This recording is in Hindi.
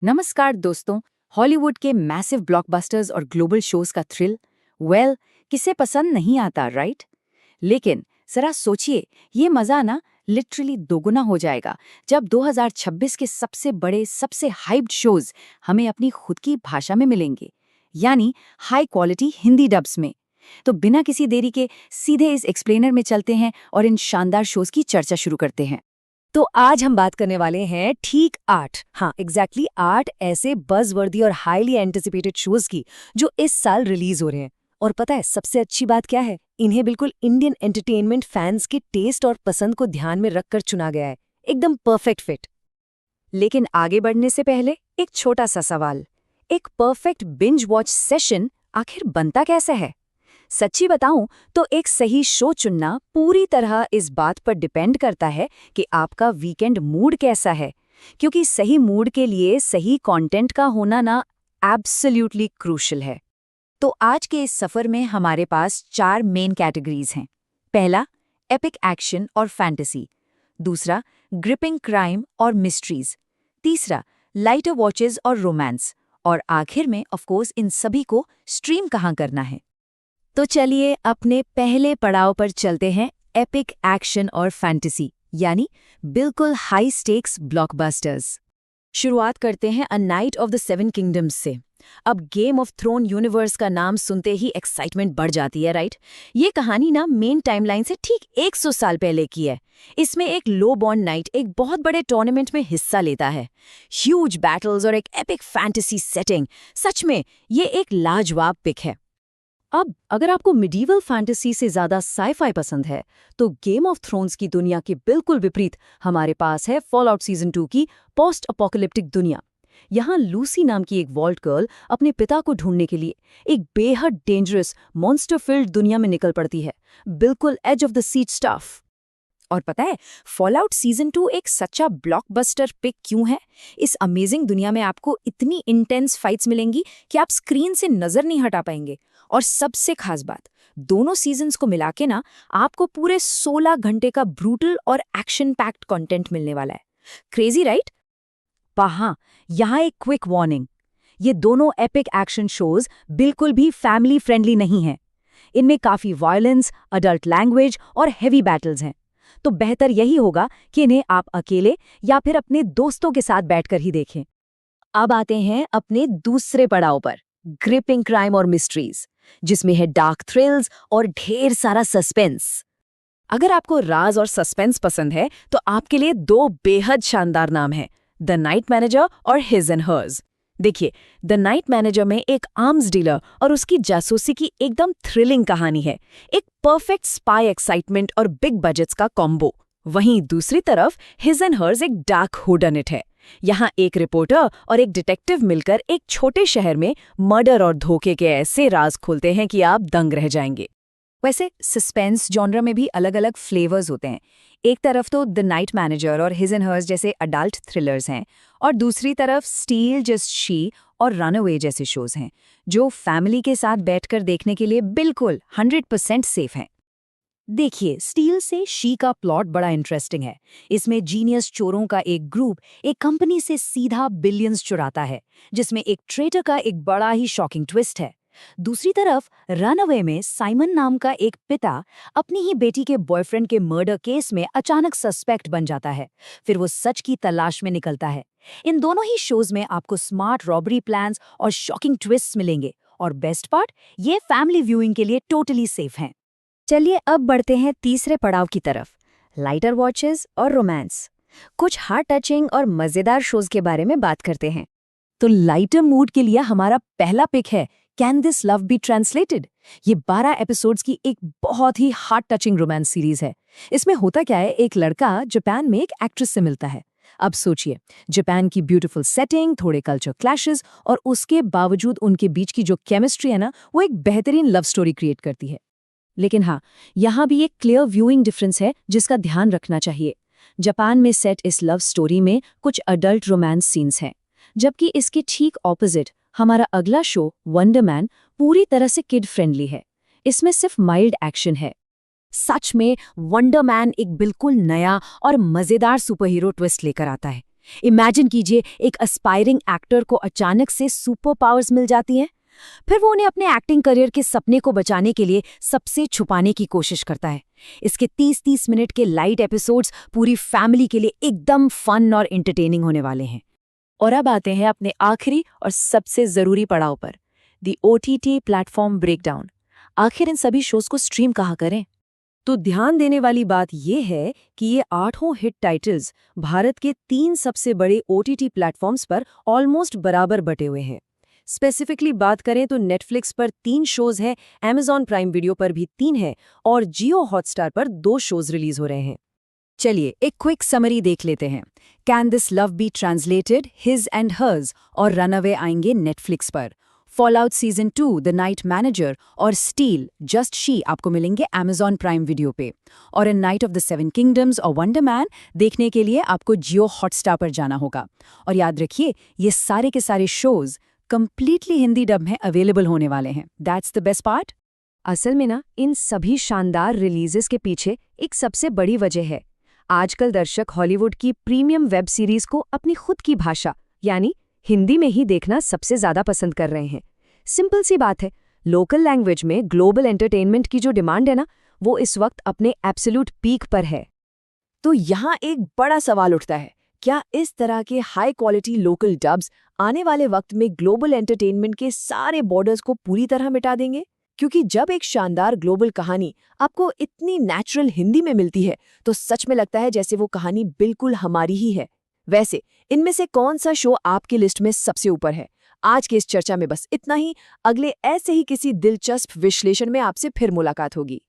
नमस्कार दोस्तों। हॉलीवुड के मैसिव ब्लॉकबस्टर्स और ग्लोबल शोज का थ्रिल किसे पसंद नहीं आता, राइट? लेकिन जरा सोचिए, ये मजा ना लिटरली दोगुना हो जाएगा जब 2026 के सबसे बड़े, सबसे हाइप्ड शोज हमें अपनी खुद की भाषा में मिलेंगे, यानी हाई क्वालिटी हिंदी डब्स में। तो बिना किसी देरी के सीधे इस एक्सप्लेनर में चलते हैं और इन शानदार शोज की चर्चा शुरू करते हैं। तो आज हम बात करने वाले हैं ठीक 8, हाँ एग्जैक्टली 8 ऐसे बज़वर्दी और हाईली एंटिसिपेटेड शोज की जो इस साल रिलीज हो रहे हैं। और पता है सबसे अच्छी बात क्या है? इन्हें बिल्कुल इंडियन एंटरटेनमेंट फैंस के टेस्ट और पसंद को ध्यान में रखकर चुना गया है, एकदम परफेक्ट फिट। लेकिन आगे बढ़ने से पहले एक छोटा सा सवाल, एक परफेक्ट बिंज वॉच सेशन आखिर बनता कैसे है? सच्ची बताऊं तो एक सही शो चुनना पूरी तरह इस बात पर डिपेंड करता है कि आपका वीकेंड मूड कैसा है, क्योंकि सही मूड के लिए सही कंटेंट का होना ना एब्सोल्युटली क्रूशियल है। तो आज के इस सफर में हमारे पास 4 मेन कैटेगरीज हैं। पहला, एपिक एक्शन और फैंटेसी। दूसरा, ग्रिपिंग क्राइम और मिस्ट्रीज। तीसरा, लाइटर वॉचेस और रोमांस। और आखिर में ऑफकोर्स इन सभी को स्ट्रीम कहाँ करना है। तो चलिए अपने पहले पड़ाव पर चलते हैं, एपिक एक्शन और फैंटेसी, यानी बिल्कुल हाई स्टेक्स ब्लॉकबस्टर्स। शुरुआत करते हैं a night of the seven kingdoms से। अब गेम ऑफ थ्रोन यूनिवर्स का नाम सुनते ही एक्साइटमेंट बढ़ जाती है, राइट? ये कहानी ना मेन टाइमलाइन से ठीक 100 साल पहले की है। इसमें एक लो बॉर्न नाइट एक बहुत बड़े टूर्नामेंट में हिस्सा लेता है। ह्यूज बैटल्स और एक एपिक फैंटेसी सेटिंग, सच में ये एक लाजवाब पिक है। अब अगर आपको मिडीवल फैंटेसी से ज़्यादा साई-फाई पसंद है, तो गेम ऑफ थ्रोन्स की दुनिया के बिल्कुल विपरीत हमारे पास है फॉलआउट सीजन 2 की पोस्ट अपोकलिप्टिक दुनिया। यहाँ लूसी नाम की एक वॉल्ट गर्ल अपने पिता को ढूंढने के लिए एक बेहद डेंजरस मॉन्स्टर फिल्ड दुनिया में निकल पड़ती है, बिल्कुल edge of the seat stuff. और पता है फॉलआउट सीजन 2 एक सच्चा ब्लॉकबस्टर पिक क्यों है? इस अमेजिंग दुनिया में आपको इतनी इंटेंस फाइट्स मिलेंगी कि आप स्क्रीन से नजर नहीं हटा पाएंगे। और सबसे खास बात, दोनों सीजन्स को मिला के ना आपको पूरे 16 घंटे का ब्रूटल और एक्शन पैक्ड कंटेंट मिलने वाला है। Crazy, right? पर हाँ, यहाँ एक क्विक वार्निंग, ये दोनों एपिक एक्शन शोज बिल्कुल भी फैमिली फ्रेंडली नहीं हैं। इनमें काफी वायलेंस, अडल्ट लैंग्वेज और हेवी बैटल्स हैं। तो बेहतर यही होगा कि इन्हें आप अकेले या फिर अपने दोस्तों के साथ बैठकर ही देखें। अब आते हैं अपने दूसरे पड़ाव पर, ग्रिपिंग क्राइम और मिस्ट्रीज, जिसमें है डार्क थ्रिल्स और ढेर सारा सस्पेंस। अगर आपको राज और सस्पेंस पसंद है तो आपके लिए 2 बेहद शानदार नाम हैं, द नाइट मैनेजर और हिज एंड हर्स। देखिए, द नाइट मैनेजर में एक आर्म्स डीलर और उसकी जासूसी की एकदम थ्रिलिंग कहानी है, एक परफेक्ट स्पाई एक्साइटमेंट और बिग बजट्स का कॉम्बो। वहीं दूसरी तरफ हिज एंड हर्स एक डार्क हुडनइट है। यहाँ एक रिपोर्टर और एक डिटेक्टिव मिलकर एक छोटे शहर में मर्डर और धोखे के ऐसे राज खोलते हैं कि आप दंग रह जाएंगे। वैसे सस्पेंस जॉनर में भी अलग अलग फ्लेवर्स होते हैं। एक तरफ तो द नाइट मैनेजर और हिज एंड हर्स जैसे अडल्ट थ्रिलर्स हैं, और दूसरी तरफ स्टील जस्ट शी और रनअवे जैसे शोज हैं, जो फैमिली के साथ बैठकर देखने के लिए बिल्कुल 100% सेफ हैं। देखिए, स्टील से शी का प्लॉट बड़ा इंटरेस्टिंग है। इसमें जीनियस चोरों का एक ग्रुप एक कंपनी से सीधा बिलियंस चुराता है, जिसमें एक ट्रेटर का एक बड़ा ही शॉकिंग ट्विस्ट है। दूसरी तरफ रनअवे में साइमन नाम का एक पिता अपनी ही बेटी के बॉयफ्रेंड के मर्डर केस में अचानक सस्पेक्ट बन जाता है, फिर वो सच की तलाश में निकलता है। इन दोनों ही शोज में आपको स्मार्ट रॉबरी प्लान्स और शॉकिंग ट्विस्ट्स मिलेंगे, और बेस्ट पार्ट, ये फैमिली व्यूइंग के लिए टोटली सेफ हैं। चलिए अब बढ़ते हैं तीसरे पड़ाव की तरफ, लाइटर वॉचेस और रोमांस। कुछ हार्ट टचिंग और मजेदार शोज के बारे में बात करते हैं। तो लाइटर मूड के लिए हमारा पहला पिक है can this love be translated. ये 12 एपिसोड्स की एक बहुत ही हार्ट टचिंग रोमांस सीरीज है। इसमें होता क्या है, एक लड़का जापान में एक एक्ट्रेस से मिलता है। अब सोचिए, जापान की ब्यूटीफुल सेटिंग, थोड़े कल्चर क्लैशेस, और उसके बावजूद उनके बीच की जो केमिस्ट्री है ना, वो एक बेहतरीन लव स्टोरी क्रिएट करती है। लेकिन हाँ, यहाँ भी एक क्लियर व्यूइंग डिफरेंस है जिसका ध्यान रखना चाहिए। जापान में सेट इस लव स्टोरी में कुछ अडल्ट रोमांस सीन्स हैं, जबकि इसके ठीक ऑपोजिट हमारा अगला शो वंडर मैन पूरी तरह से किड फ्रेंडली है। इसमें सिर्फ माइल्ड एक्शन है। सच में वंडर मैन एक बिल्कुल नया और मजेदार सुपर हीरो ट्विस्ट लेकर आता है। इमेजिन कीजिए एक एस्पायरिंग एक्टर को अचानक से सुपर पावर्स मिल जाती हैं। फिर वो उन्हें अपने एक्टिंग करियर के सपने को बचाने के लिए सबसे छुपाने की कोशिश करता है। इसके 30-30 मिनट के लाइट एपिसोड्स पूरी फैमिली के लिए एकदम फन और एंटरटेनिंग होने वाले हैं। और अब आते हैं अपने आखिरी और सबसे ज़रूरी पड़ाव पर, दी OTT प्लेटफॉर्म ब्रेकडाउन। आखिर इन सभी शोज़ को स्ट्रीम कहाँ करें? तो ध्यान देने वाली बात यह है कि ये 8 हिट टाइटल्स भारत के 3 सबसे बड़े OTT प्लेटफॉर्म्स पर ऑलमोस्ट बराबर बटे हुए हैं। स्पेसिफिकली बात करें तो नेटफ्लिक्स पर 3 शोज हैं, Amazon प्राइम वीडियो पर भी 3 हैं और जियो हॉटस्टार पर 2 शोज रिलीज हो रहे हैं। चलिए एक क्विक समरी देख लेते हैं। Can this love be translated, his and hers और रनअवे आएंगे नेटफ्लिक्स पर। Fallout season 2, the night manager और स्टील, जस्ट शी आपको मिलेंगे Amazon प्राइम वीडियो पे। और इन नाइट ऑफ द 7 किंगडम्स और वंडर मैन देखने के लिए आपको जियो हॉटस्टार पर जाना होगा। और याद रखिए, ये सारे के सारे शोज कंप्लीटली हिंदी डब में अवेलेबल होने वाले हैं। That's the best part. असल में ना, इन सभी शानदार रिलीजेस के पीछे एक सबसे बड़ी वजह है। आजकल दर्शक हॉलीवुड की प्रीमियम वेब सीरीज को अपनी खुद की भाषा यानी हिंदी में ही देखना सबसे ज्यादा पसंद कर रहे हैं। सिंपल सी बात है, लोकल लैंग्वेज में ग्लोबल एंटरटेनमेंट की जो डिमांड है ना, वो इस वक्त अपने एब्सोल्यूट पीक पर है। तो यहाँ एक बड़ा सवाल उठता है, क्या इस तरह के हाई क्वालिटी लोकल डब्स आने वाले वक्त में ग्लोबल एंटरटेनमेंट के सारे बॉर्डर्स को पूरी तरह मिटा देंगे? क्योंकि जब एक शानदार ग्लोबल कहानी आपको इतनी नेचुरल हिंदी में मिलती है, तो सच में लगता है जैसे वो कहानी बिल्कुल हमारी ही है। वैसे इनमें से कौन सा शो आपकी लिस्ट में सबसे ऊपर है? आज की इस चर्चा में बस इतना ही। अगले ऐसे ही किसी दिलचस्प विश्लेषण में आपसे फिर मुलाकात होगी।